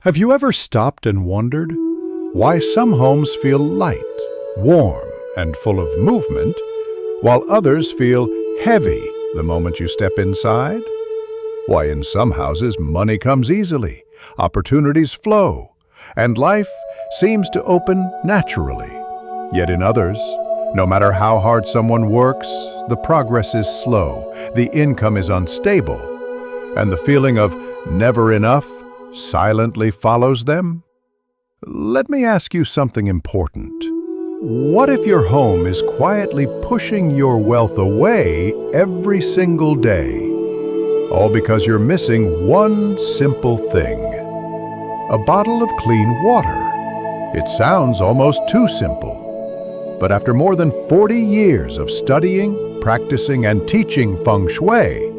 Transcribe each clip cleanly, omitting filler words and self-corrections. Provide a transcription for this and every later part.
Have you ever stopped and wondered why some homes feel light, warm, and full of movement, while others feel heavy the moment you step inside? Why in some houses money comes easily, opportunities flow, and life seems to open naturally. Yet in others, no matter how hard someone works, the progress is slow, the income is unstable, and the feeling of never enough silently follows them? Let me ask you something important. What if your home is quietly pushing your wealth away every single day? All because you're missing one simple thing: a bottle of clean water. It sounds almost too simple. But after more than 40 years of studying, practicing, and teaching Feng Shui,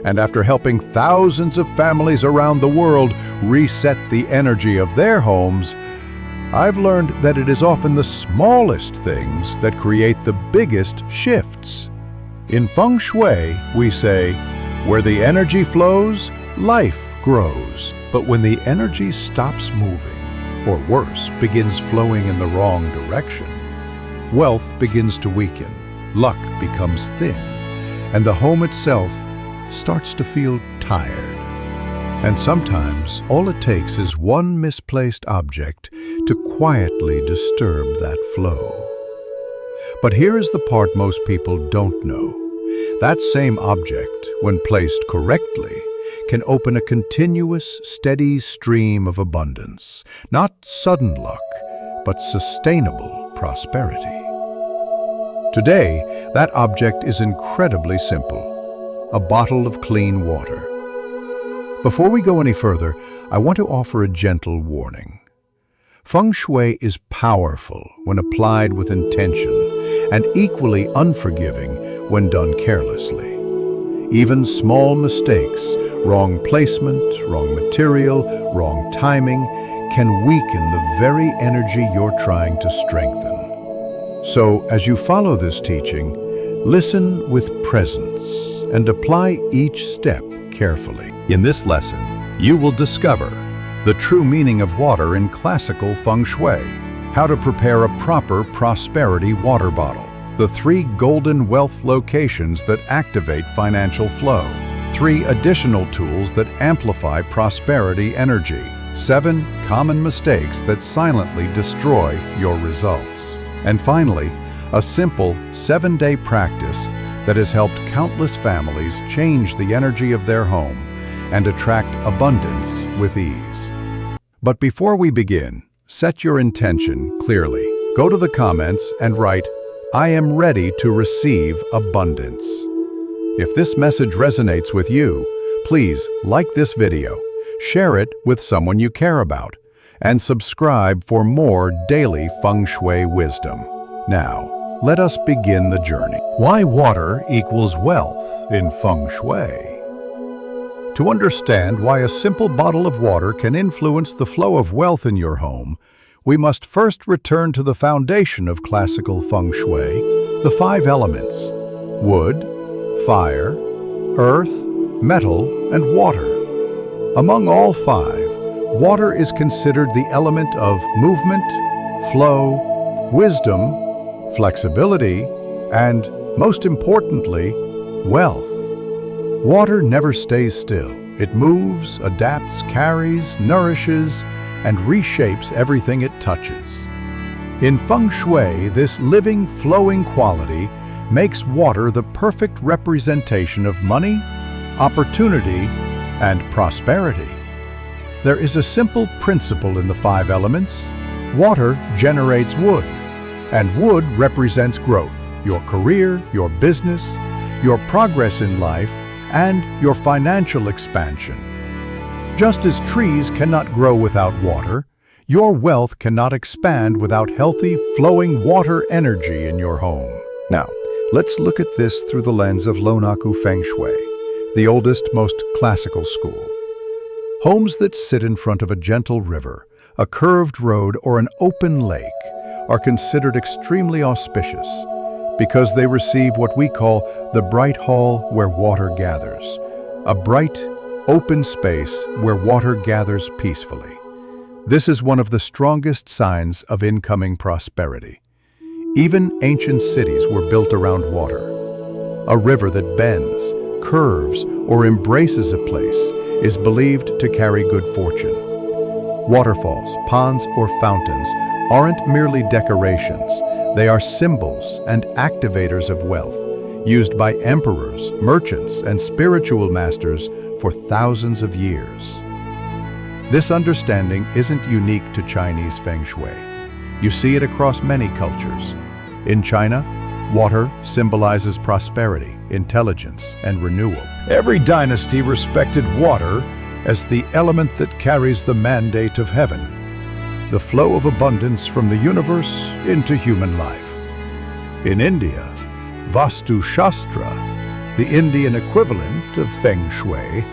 and after helping thousands of families around the world reset the energy of their homes, I've learned that it is often the smallest things that create the biggest shifts. In Feng Shui, we say, where the energy flows, life grows. But when the energy stops moving, or worse, begins flowing in the wrong direction, wealth begins to weaken, luck becomes thin, and the home itself starts to feel tired. And sometimes all it takes is one misplaced object to quietly disturb that flow. But here is the part most people don't know. That same object, when placed correctly, can open a continuous, steady stream of abundance. Not sudden luck, but sustainable prosperity. Today, that object is incredibly simple: a bottle of clean water. Before we go any further, I want to offer a gentle warning. Feng Shui is powerful when applied with intention and equally unforgiving when done carelessly. Even small mistakes, wrong placement, wrong material, wrong timing, can weaken the very energy you're trying to strengthen. So, as you follow this teaching, listen with presence and apply each step carefully. In this lesson, you will discover the true meaning of water in classical Feng Shui, how to prepare a proper prosperity water bottle, the 3 golden wealth locations that activate financial flow, 3 additional tools that amplify prosperity energy, 7 common mistakes that silently destroy your results, and finally, a simple 7-day practice that has helped countless families change the energy of their home and attract abundance with ease. But before we begin, set your intention clearly. Go to the comments and write, "I am ready to receive abundance." If this message resonates with you, please like this video, share it with someone you care about, and subscribe for more daily Feng Shui wisdom. Now, let us begin the journey. Why water equals wealth in Feng Shui? To understand why a simple bottle of water can influence the flow of wealth in your home, we must first return to the foundation of classical Feng Shui, the 5 elements: wood, fire, earth, metal, and water. Among all 5, water is considered the element of movement, flow, wisdom, flexibility, and, most importantly, wealth. Water never stays still. It moves, adapts, carries, nourishes, and reshapes everything it touches. In Feng Shui, this living, flowing quality makes water the perfect representation of money, opportunity, and prosperity. There is a simple principle in the 5 elements. Water generates wood, and wood represents growth, your career, your business, your progress in life, and your financial expansion. Just as trees cannot grow without water, your wealth cannot expand without healthy, flowing water energy in your home. Now, let's look at this through the lens of Lonaku Feng Shui, the oldest, most classical school. Homes that sit in front of a gentle river, a curved road, or an open lake are considered extremely auspicious because they receive what we call the bright hall where water gathers, a bright, open space where water gathers peacefully. This is one of the strongest signs of incoming prosperity. Even ancient cities were built around water. A river that bends, curves, or embraces a place is believed to carry good fortune. Waterfalls, ponds, or fountains aren't merely decorations. They are symbols and activators of wealth, used by emperors, merchants, and spiritual masters for thousands of years. This understanding isn't unique to Chinese Feng Shui. You see it across many cultures. In China, water symbolizes prosperity, intelligence, and renewal. Every dynasty respected water as the element that carries the mandate of heaven, the flow of abundance from the universe into human life. In India, Vastu Shastra, the Indian equivalent of Feng Shui,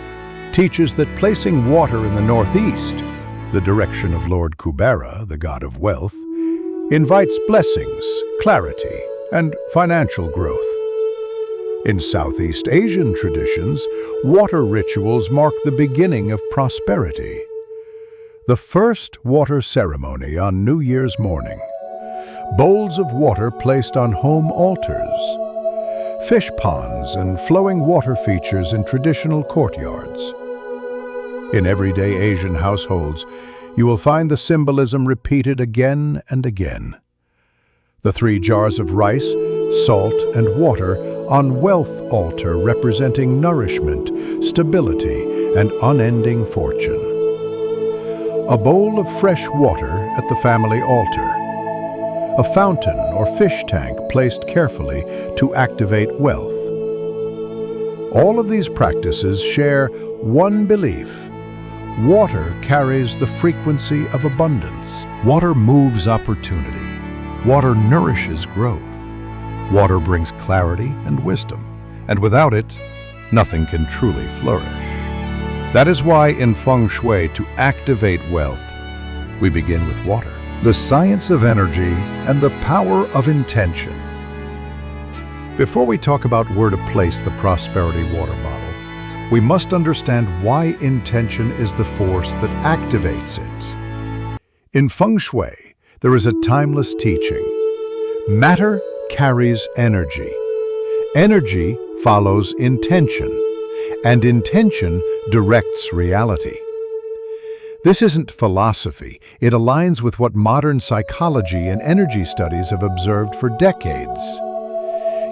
teaches that placing water in the northeast, the direction of Lord Kubera, the god of wealth, invites blessings, clarity, and financial growth. In Southeast Asian traditions, water rituals mark the beginning of prosperity. The first water ceremony on New Year's morning. Bowls of water placed on home altars. Fish ponds and flowing water features in traditional courtyards. In everyday Asian households, you will find the symbolism repeated again and again. The 3 jars of rice, salt, and water on wealth altar representing nourishment, stability, and unending fortune. A bowl of fresh water at the family altar. A fountain or fish tank placed carefully to activate wealth. All of these practices share one belief. Water carries the frequency of abundance. Water moves opportunity. Water nourishes growth. Water brings clarity and wisdom, and without it, nothing can truly flourish. That is why in Feng Shui, to activate wealth, we begin with water. The science of energy and the power of intention. Before we talk about where to place the prosperity water bottle, we must understand why intention is the force that activates it. In Feng Shui, there is a timeless teaching. Matter carries energy. Energy follows intention, and intention directs reality. This isn't philosophy. It aligns with what modern psychology and energy studies have observed for decades.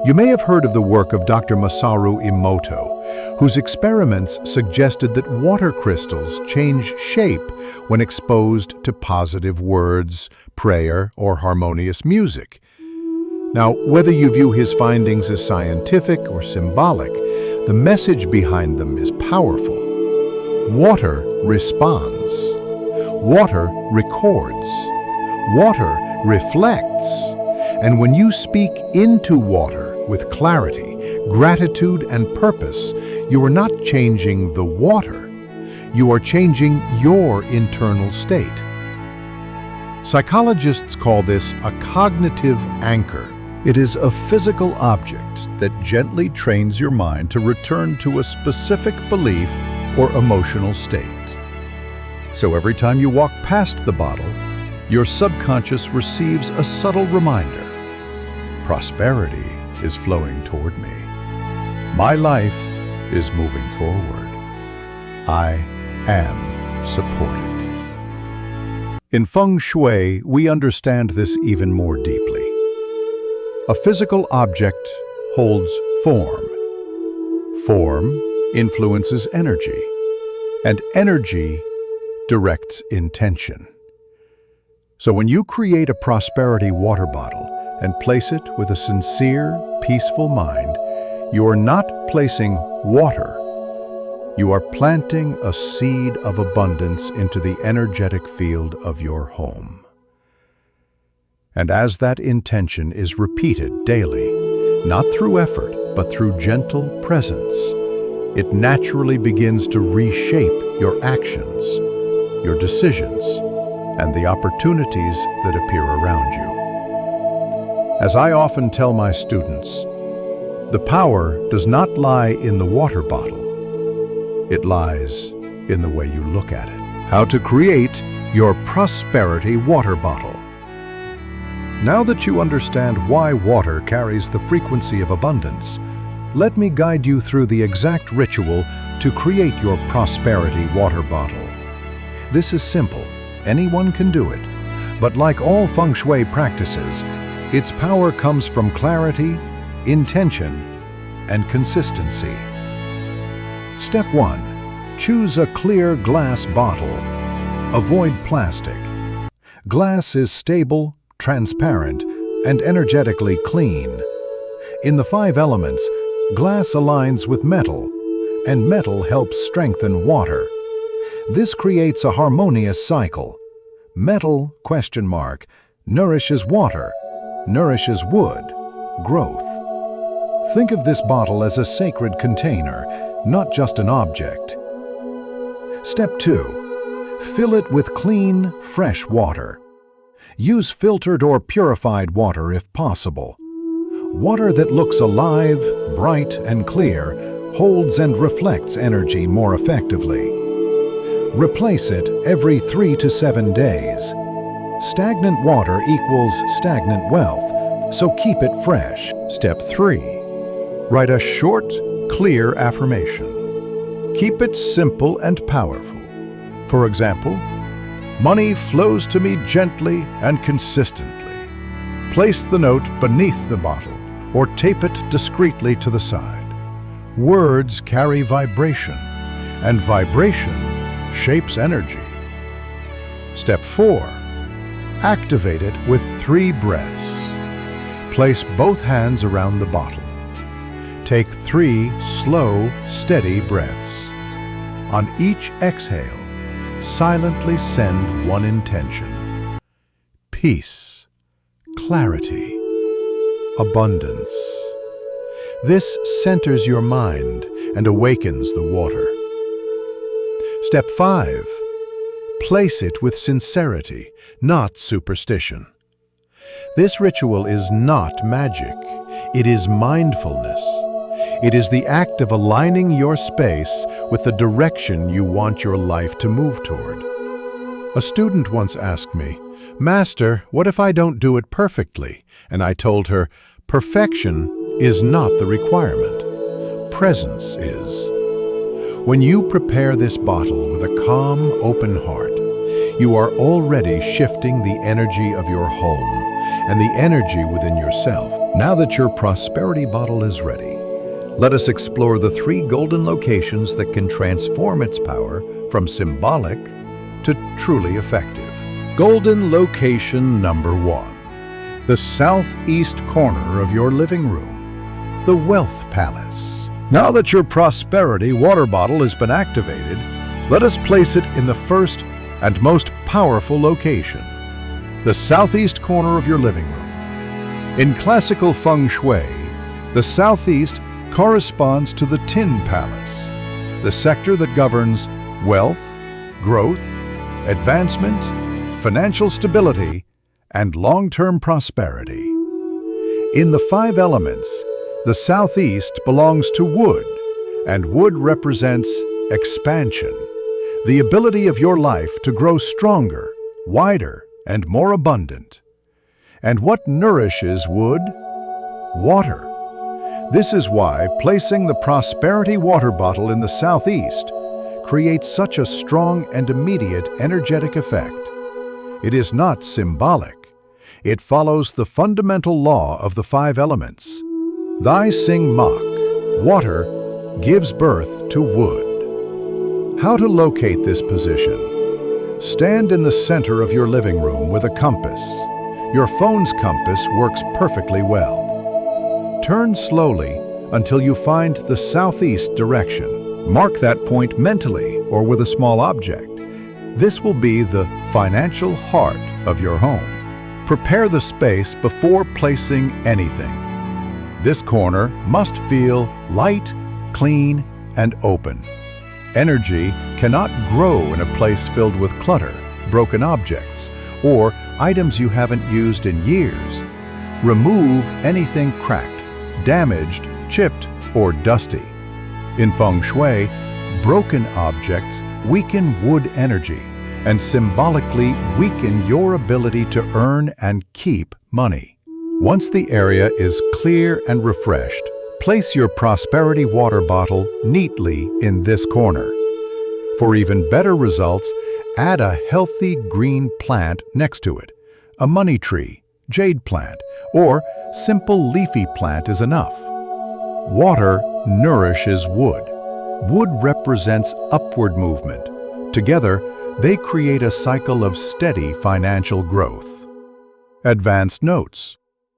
You may have heard of the work of Dr. Masaru Emoto, whose experiments suggested that water crystals change shape when exposed to positive words, prayer, or harmonious music. Now, whether you view his findings as scientific or symbolic, the message behind them is powerful. Water responds. Water records. Water reflects. And when you speak into water with clarity, gratitude, and purpose, you are not changing the water. You are changing your internal state. Psychologists call this a cognitive anchor. It is a physical object that gently trains your mind to return to a specific belief or emotional state. So every time you walk past the bottle, your subconscious receives a subtle reminder. Prosperity is flowing toward me. My life is moving forward. I am supported. In Feng Shui, we understand this even more deeply. A physical object holds form. Form influences energy, and energy directs intention. So when you create a prosperity water bottle and place it with a sincere, peaceful mind, you are not placing water. You are planting a seed of abundance into the energetic field of your home. And as that intention is repeated daily, not through effort, but through gentle presence, it naturally begins to reshape your actions, your decisions, and the opportunities that appear around you. As I often tell my students, the power does not lie in the water bottle. It lies in the way you look at it. How to create your prosperity water bottle. Now that you understand why water carries the frequency of abundance, let me guide you through the exact ritual to create your prosperity water bottle. This is simple. Anyone can do it. But like all Feng Shui practices, its power comes from clarity, intention, and consistency. Step 1. Choose a clear glass bottle. Avoid plastic. Glass is stable, transparent, and energetically clean. In the 5 elements, glass aligns with metal, and metal helps strengthen water. This creates a harmonious cycle. Metal, nourishes water, nourishes wood, growth. Think of this bottle as a sacred container, not just an object. Step 2. Fill it with clean, fresh water. Use filtered or purified water if possible. Water that looks alive, bright, and clear holds and reflects energy more effectively. Replace it every 3 to 7 days. Stagnant water equals stagnant wealth, so keep it fresh. Step 3. Write a short, clear affirmation. Keep it simple and powerful. For example, money flows to me gently and consistently. Place the note beneath the bottle or tape it discreetly to the side. Words carry vibration, and vibration shapes energy. Step 4. Activate it with 3 breaths. Place both hands around the bottle. Take 3 slow, steady breaths. On each exhale, silently send one intention: peace, clarity, abundance. This centers your mind and awakens the water. Step 5. Place it with sincerity, not superstition. This ritual is not magic. It is mindfulness. It is the act of aligning your space with the direction you want your life to move toward. A student once asked me, "Master, what if I don't do it perfectly?" And I told her, perfection is not the requirement. Presence is. When you prepare this bottle with a calm, open heart, you are already shifting the energy of your home and the energy within yourself. Now that your prosperity bottle is ready, let us explore the 3 golden locations that can transform its power from symbolic to truly effective. Golden location number 1. The southeast corner of your living room, the Wealth Palace. Now that your prosperity water bottle has been activated, let us place it in the first and most powerful location, the southeast corner of your living room. In classical Feng Shui, the southeast corresponds to the Tin Palace, the sector that governs wealth, growth, advancement, financial stability, and long-term prosperity. In the 5 elements, the southeast belongs to wood, and wood represents expansion, the ability of your life to grow stronger, wider, and more abundant. And what nourishes wood? Water. This is why placing the prosperity water bottle in the southeast creates such a strong and immediate energetic effect. It is not symbolic. It follows the fundamental law of the 5 elements. Thy Sing Mak, water, gives birth to wood. How to locate this position? Stand in the center of your living room with a compass. Your phone's compass works perfectly well. Turn slowly until you find the southeast direction. Mark that point mentally or with a small object. This will be the financial heart of your home. Prepare the space before placing anything. This corner must feel light, clean, and open. Energy cannot grow in a place filled with clutter, broken objects, or items you haven't used in years. Remove anything cracked, damaged, chipped, or dusty. In Feng Shui, broken objects weaken wood energy, and symbolically weaken your ability to earn and keep money. Once the area is clear and refreshed, place your prosperity water bottle neatly in this corner. For even better results, add a healthy green plant next to it. A money tree, jade plant, or simple leafy plant is enough. Water nourishes wood. Wood represents upward movement. Together, they create a cycle of steady financial growth. Advanced notes.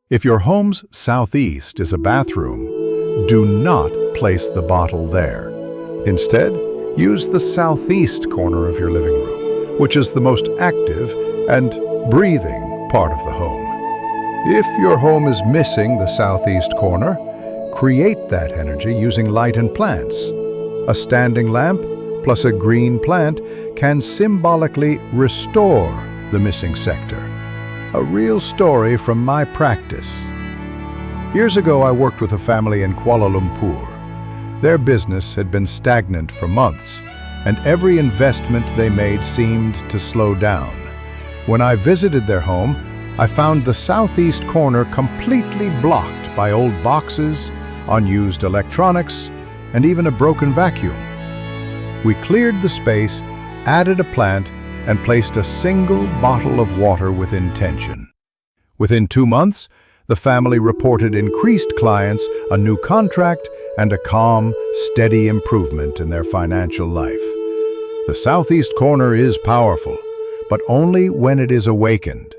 If your home's southeast is a bathroom, do not place the bottle there. Instead, use the southeast corner of your living room, which is the most active and breathing part of the home. If your home is missing the southeast corner, create that energy using light and plants. A standing lamp plus a green plant can symbolically restore the missing sector. A real story from my practice. Years ago, I worked with a family in Kuala Lumpur. Their business had been stagnant for months, and every investment they made seemed to slow down. When I visited their home, I found the southeast corner completely blocked by old boxes, unused electronics, and even a broken vacuum. We cleared the space, added a plant, and placed a single bottle of water with intention. Within 2 months, the family reported increased clients, a new contract, and a calm, steady improvement in their financial life. The southeast corner is powerful, but only when it is awakened.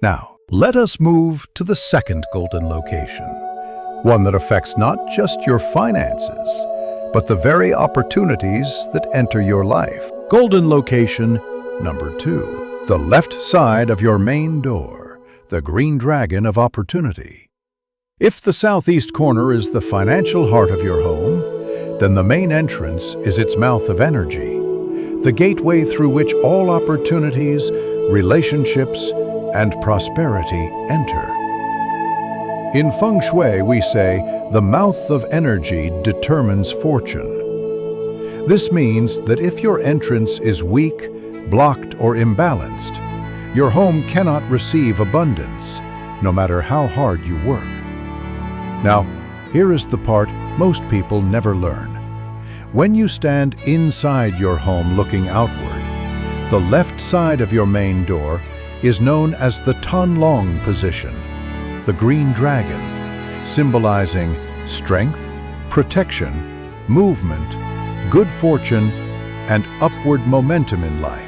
Now, let us move to the second golden location, one that affects not just your finances, but the very opportunities that enter your life. Golden location number 2, the left side of your main door, the green dragon of opportunity. If the southeast corner is the financial heart of your home, then the main entrance is its mouth of energy, the gateway through which all opportunities, relationships, and prosperity enter. In Feng Shui, we say, the mouth of energy determines fortune. This means that if your entrance is weak, blocked, or imbalanced, your home cannot receive abundance, no matter how hard you work. Now, here is the part most people never learn. When you stand inside your home looking outward, the left side of your main door is known as the Tan Long position, the green dragon, symbolizing strength, protection, movement, good fortune, and upward momentum in life.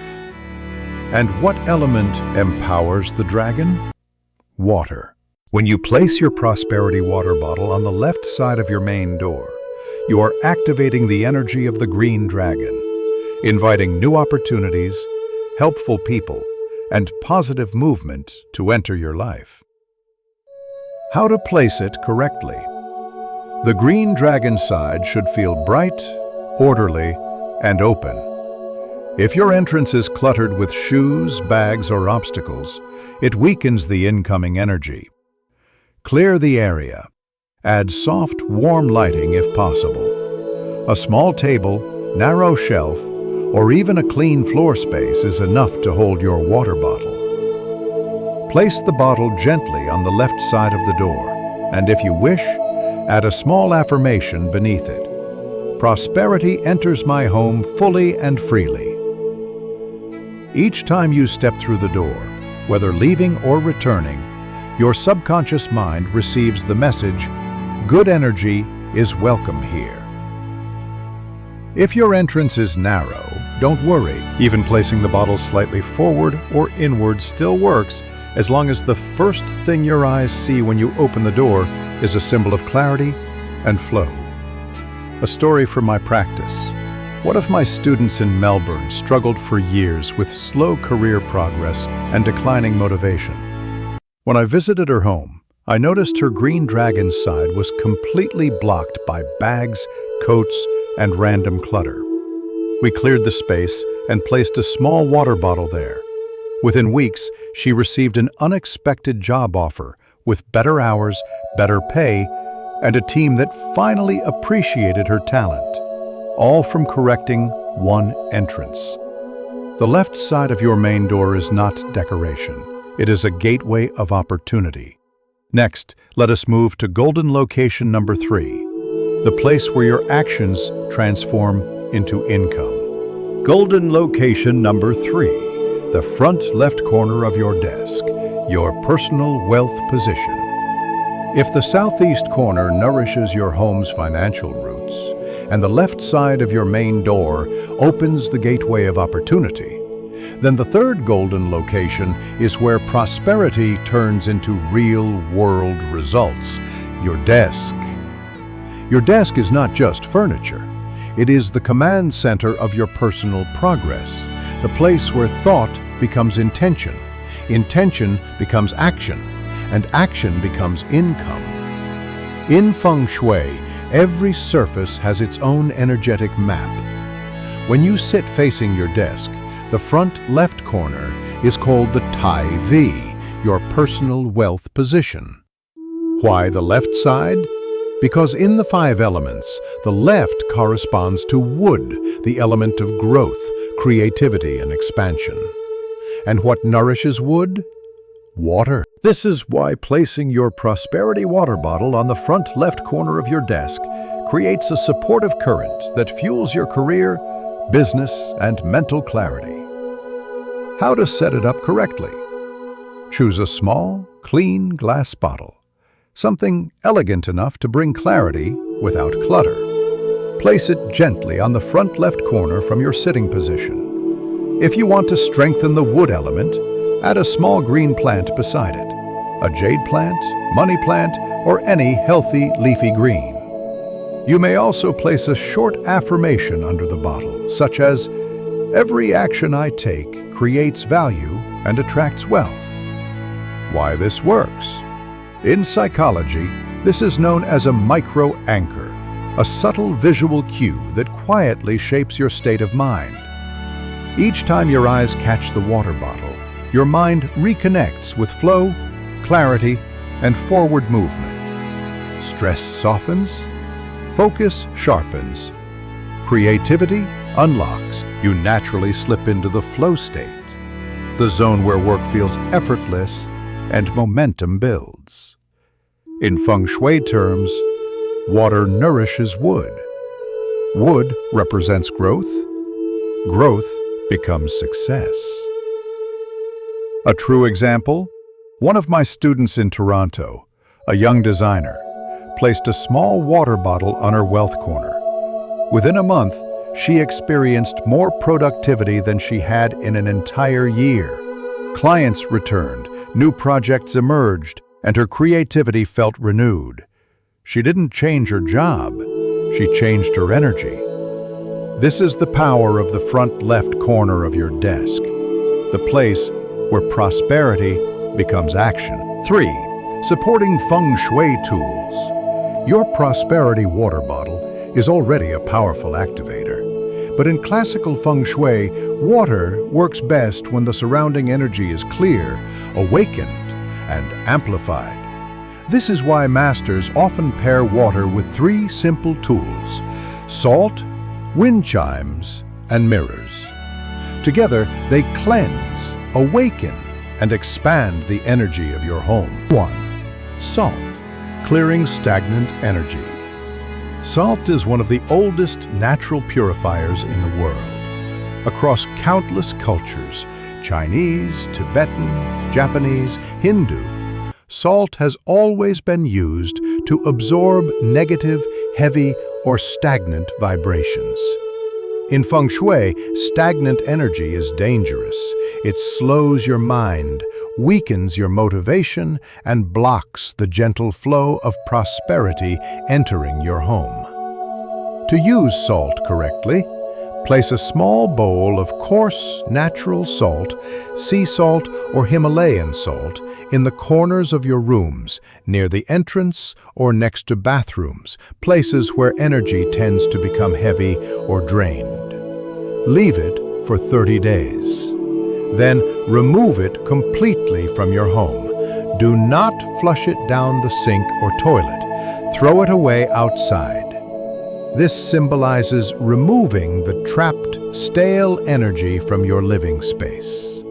And what element empowers the dragon? Water. When you place your prosperity water bottle on the left side of your main door, you are activating the energy of the green dragon, inviting new opportunities, helpful people, and positive movement to enter your life. How to place it correctly? The green dragon side should feel bright, orderly, and open. If your entrance is cluttered with shoes, bags, or obstacles, it weakens the incoming energy. Clear the area. Add soft, warm lighting if possible. A small table, narrow shelf, or even a clean floor space is enough to hold your water bottle. Place the bottle gently on the left side of the door, and if you wish, add a small affirmation beneath it. Prosperity enters my home fully and freely. Each time you step through the door, whether leaving or returning, your subconscious mind receives the message, good energy is welcome here. If your entrance is narrow, don't worry. Even placing the bottle slightly forward or inward still works, as long as the first thing your eyes see when you open the door is a symbol of clarity and flow. A story from my practice. One of my students in Melbourne struggled for years with slow career progress and declining motivation. When I visited her home, I noticed her green dragon side was completely blocked by bags, coats, and random clutter. We cleared the space and placed a small water bottle there. Within weeks, she received an unexpected job offer with better hours, better pay, and a team that finally appreciated her talent, all from correcting one entrance. The left side of your main door is not decoration. It is a gateway of opportunity. Next, let us move to golden location number 3, the place where your actions transform into income. Golden location number 3, the front left corner of your desk, your personal wealth position. If the southeast corner nourishes your home's financial roots, and the left side of your main door opens the gateway of opportunity, then the third golden location is where prosperity turns into real-world results, your desk. Your desk is not just furniture. It is the command center of your personal progress, the place where thought becomes intention, intention becomes action, and action becomes income. In Feng Shui, every surface has its own energetic map. When you sit facing your desk, the front left corner is called the Tai V, your personal wealth position. Why the left side? Because in the 5 elements, the left corresponds to wood, the element of growth, creativity, and expansion. And what nourishes wood? Water. This is why placing your prosperity water bottle on the front left corner of your desk creates a supportive current that fuels your career, business, and mental clarity. How to set it up correctly? Choose a small, clean glass bottle. Something elegant enough to bring clarity without clutter. Place it gently on the front left corner from your sitting position. If you want to strengthen the wood element, add a small green plant beside it. A jade plant, money plant, or any healthy leafy green. You may also place a short affirmation under the bottle, such as, "Every action I take creates value and attracts wealth." Why this works? In psychology, this is known as a micro-anchor, a subtle visual cue that quietly shapes your state of mind. Each time your eyes catch the water bottle, your mind reconnects with flow, clarity, and forward movement. Stress softens, focus sharpens, creativity unlocks. You naturally slip into the flow state, the zone where work feels effortless and momentum builds. In Feng Shui terms, water nourishes wood. Wood represents growth. Growth becomes success. A true example? One of my students in Toronto, a young designer, placed a small water bottle on her wealth corner. Within a month, she experienced more productivity than she had in an entire year. Clients returned, new projects emerged, and her creativity felt renewed. She didn't change her job, she changed her energy. This is the power of the front left corner of your desk, the place where prosperity becomes action. 3. Supporting Feng Shui tools. Your prosperity water bottle is already a powerful activator. But in classical Feng Shui, water works best when the surrounding energy is clear, awakened, and amplified. This is why masters often pair water with 3 simple tools: salt, wind chimes, and mirrors. Together, they cleanse, awaken, and expand the energy of your home. 1. Salt, clearing stagnant energy. Salt is one of the oldest natural purifiers in the world. Across countless cultures, Chinese, Tibetan, Japanese, Hindu, salt has always been used to absorb negative, heavy, or stagnant vibrations. In Feng Shui, stagnant energy is dangerous. It slows your mind, weakens your motivation, and blocks the gentle flow of prosperity entering your home. To use salt correctly, place a small bowl of coarse, natural salt, sea salt or Himalayan salt, in the corners of your rooms, near the entrance or next to bathrooms, places where energy tends to become heavy or drained. Leave it for 30 days. Then remove it completely from your home. Do not flush it down the sink or toilet. Throw it away outside. This symbolizes removing the trapped, stale energy from your living space.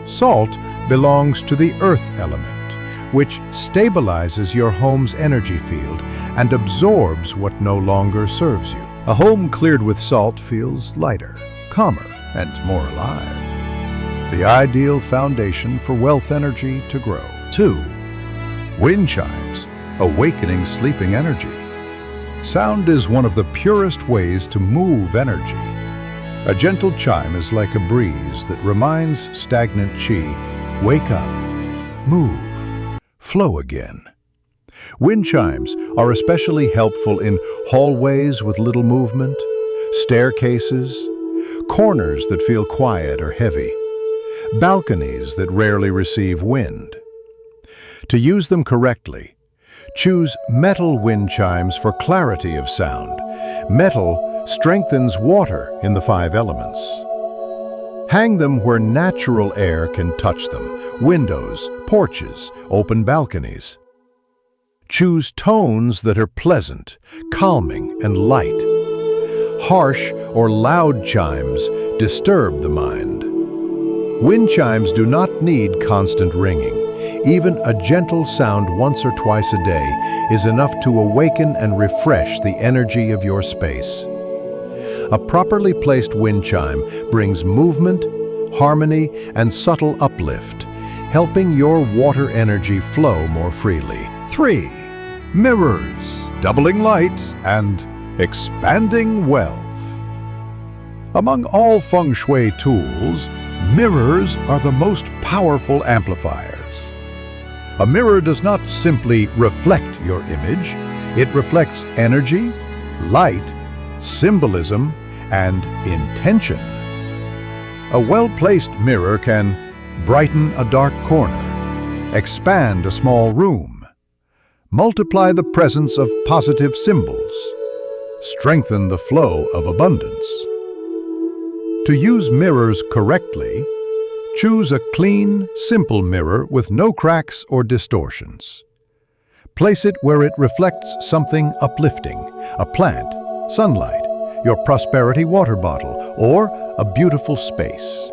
Salt belongs to the earth element, which stabilizes your home's energy field and absorbs what no longer serves you. A home cleared with salt feels lighter, calmer, and more alive. The ideal foundation for wealth energy to grow. 2. Wind chimes, awakening sleeping energy. Sound is one of the purest ways to move energy. A gentle chime is like a breeze that reminds stagnant chi, wake up, move, flow again. Wind chimes are especially helpful in hallways with little movement, staircases, corners that feel quiet or heavy, balconies that rarely receive wind. To use them correctly, choose metal wind chimes for clarity of sound. Metal strengthens water in the 5 elements. Hang them where natural air can touch them: windows, porches, open balconies. Choose tones that are pleasant, calming, and light. Harsh or loud chimes disturb the mind. Wind chimes do not need constant ringing. Even a gentle sound once or twice a day is enough to awaken and refresh the energy of your space. A properly placed wind chime brings movement, harmony, and subtle uplift, helping your water energy flow more freely. 3. Mirrors, doubling light and expanding wealth. Among all Feng Shui tools, mirrors are the most powerful amplifiers. A mirror does not simply reflect your image, it reflects energy, light, symbolism, and intention. A well-placed mirror can brighten a dark corner, expand a small room, multiply the presence of positive symbols, strengthen the flow of abundance. To use mirrors correctly, choose a clean, simple mirror with no cracks or distortions. Place it where it reflects something uplifting: a plant, sunlight, your prosperity water bottle, or a beautiful space.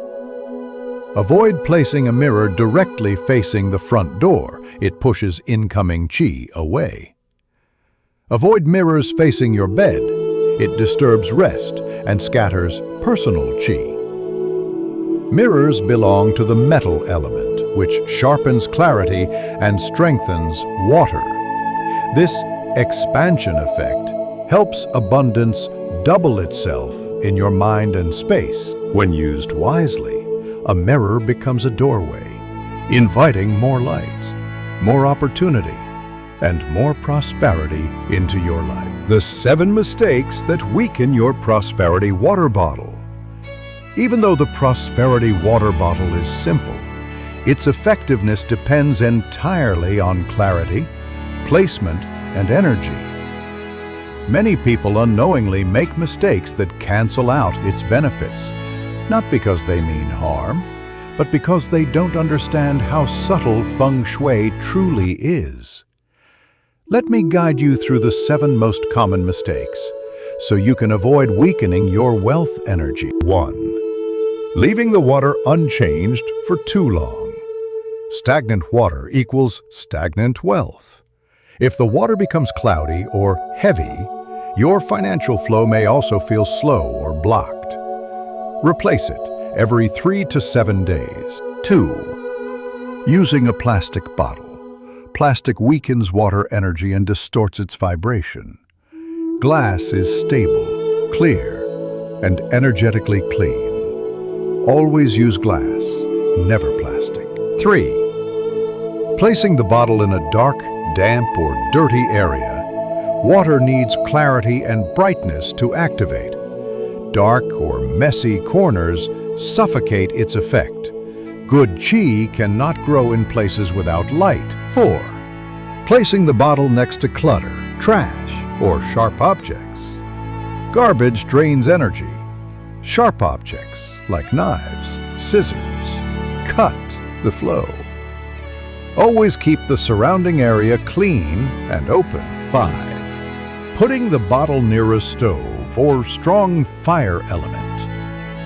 Avoid placing a mirror directly facing the front door. It pushes incoming chi away. Avoid mirrors facing your bed. It disturbs rest and scatters personal chi. Mirrors belong to the metal element, which sharpens clarity and strengthens water. This expansion effect helps abundance double itself in your mind and space. When used wisely, a mirror becomes a doorway, inviting more light, more opportunity, and more prosperity into your life. The 7 mistakes that weaken your prosperity water bottle. Even though the prosperity water bottle is simple, its effectiveness depends entirely on clarity, placement, and energy. Many people unknowingly make mistakes that cancel out its benefits, not because they mean harm, but because they don't understand how subtle Feng Shui truly is. Let me guide you through the 7 most common mistakes, so you can avoid weakening your wealth energy. 1. Leaving the water unchanged for too long. Stagnant water equals stagnant wealth. If the water becomes cloudy or heavy, your financial flow may also feel slow or blocked. Replace it every 3 to 7 days. 2. Using a plastic bottle. Plastic weakens water energy and distorts its vibration. Glass is stable, clear, and energetically clean. Always use glass, never plastic. 3. Placing the bottle in a dark, damp, or dirty area. Water needs clarity and brightness to activate. Dark or messy corners suffocate its effect. Good chi cannot grow in places without light. 4. Placing the bottle next to clutter, trash, or sharp objects. Garbage drains energy. Sharp objects, like knives, scissors, cut the flow. Always keep the surrounding area clean and open. 5. Putting the bottle near a stove or strong fire element.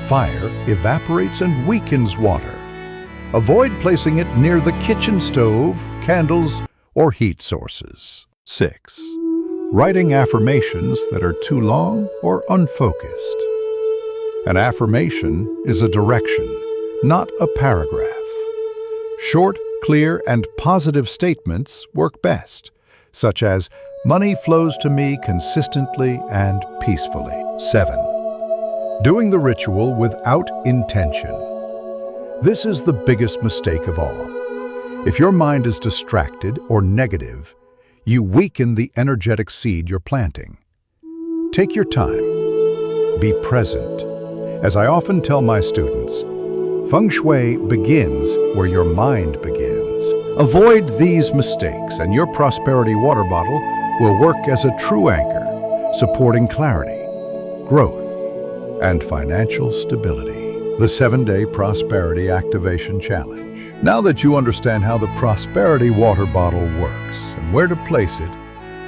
Fire evaporates and weakens water. Avoid placing it near the kitchen stove, candles, or heat sources. 6. Writing affirmations that are too long or unfocused. An affirmation is a direction, not a paragraph. Short, clear, and positive statements work best, such as, "Money flows to me consistently and peacefully." 7. Doing the ritual without intention. This is the biggest mistake of all. If your mind is distracted or negative, you weaken the energetic seed you're planting. Take your time. Be present. As I often tell my students, Feng Shui begins where your mind begins. Avoid these mistakes, and your prosperity water bottle will work as a true anchor, supporting clarity, growth, and financial stability. The 7-Day Prosperity Activation Challenge. Now that you understand how the prosperity water bottle works and where to place it,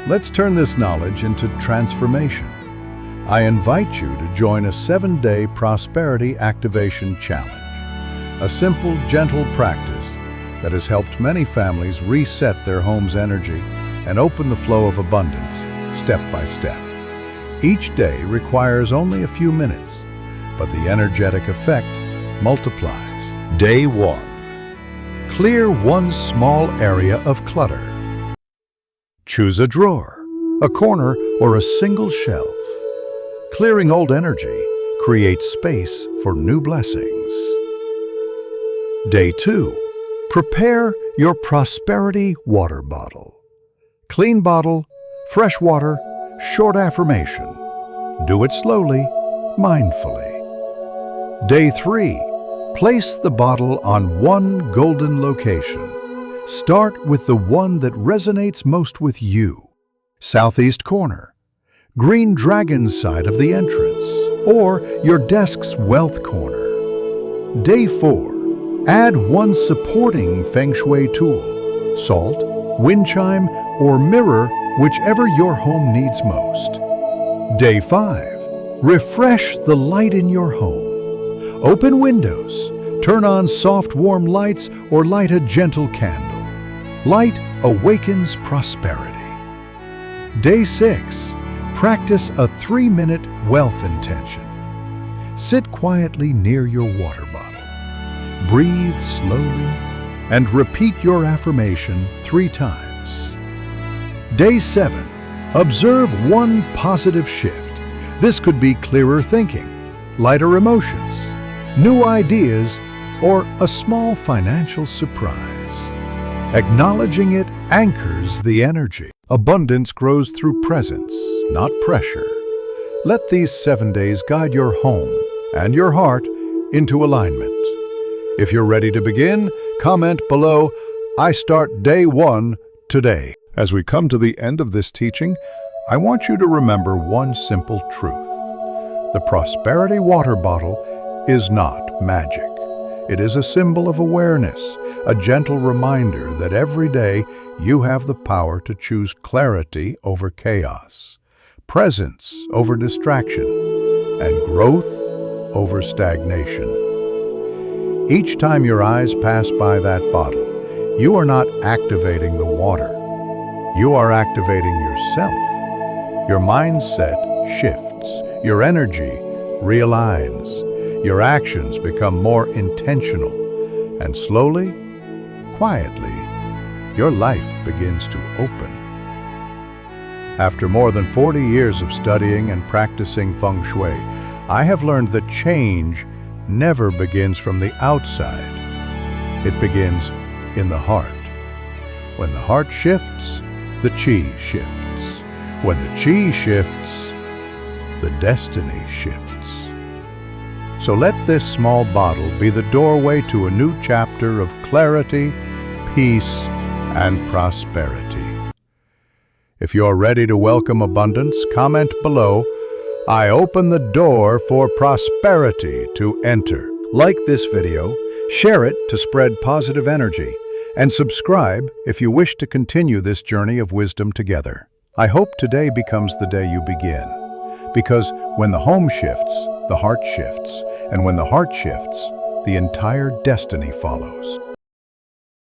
let's turn this knowledge into transformation. I invite you to join a 7-Day Prosperity Activation Challenge, a simple, gentle practice that has helped many families reset their home's energy and open the flow of abundance step by step. Each day requires only a few minutes, but the energetic effect multiplies. Day 1. Clear one small area of clutter. Choose a drawer, a corner, or a single shelf. Clearing old energy creates space for new blessings. Day 2. Prepare your prosperity water bottle. Clean bottle, fresh water, short affirmation. Do it slowly, mindfully. Day 3. Place the bottle on one golden location. Start with the one that resonates most with you. Southeast corner, green dragon side of the entrance, or your desk's wealth corner. Day 4. Add one supporting Feng Shui tool, salt, wind chime, or mirror, whichever your home needs most. Day 5. Refresh the light in your home. Open windows, turn on soft warm lights, or light a gentle candle. Light awakens prosperity. Day 6. Practice a 3-minute wealth intention. Sit quietly near your water bottle. Breathe slowly and repeat your affirmation 3 times. Day 7. Observe one positive shift. This could be clearer thinking, lighter emotions, new ideas, or a small financial surprise. Acknowledging it anchors the energy. Abundance grows through presence, not pressure. Let these 7 days guide your home and your heart into alignment. If you're ready to begin, comment below, "I start day 1 today." As we come to the end of this teaching, I want you to remember one simple truth. The prosperity water bottle is not magic. It is a symbol of awareness, a gentle reminder that every day you have the power to choose clarity over chaos, presence over distraction, and growth over stagnation. Each time your eyes pass by that bottle, you are not activating the water. You are activating yourself. Your mindset shifts, your energy realigns, your actions become more intentional, and slowly, quietly, your life begins to open. After more than 40 years of studying and practicing Feng Shui, I have learned that change never begins from the outside. It begins in the heart. When the heart shifts, the chi shifts. When the chi shifts, the destiny shifts. So let this small bottle be the doorway to a new chapter of clarity, peace, and prosperity. If you're ready to welcome abundance, comment below, "I open the door for prosperity to enter." Like this video, share it to spread positive energy, and subscribe if you wish to continue this journey of wisdom together. I hope today becomes the day you begin. Because when the home shifts, the heart shifts. And when the heart shifts, the entire destiny follows.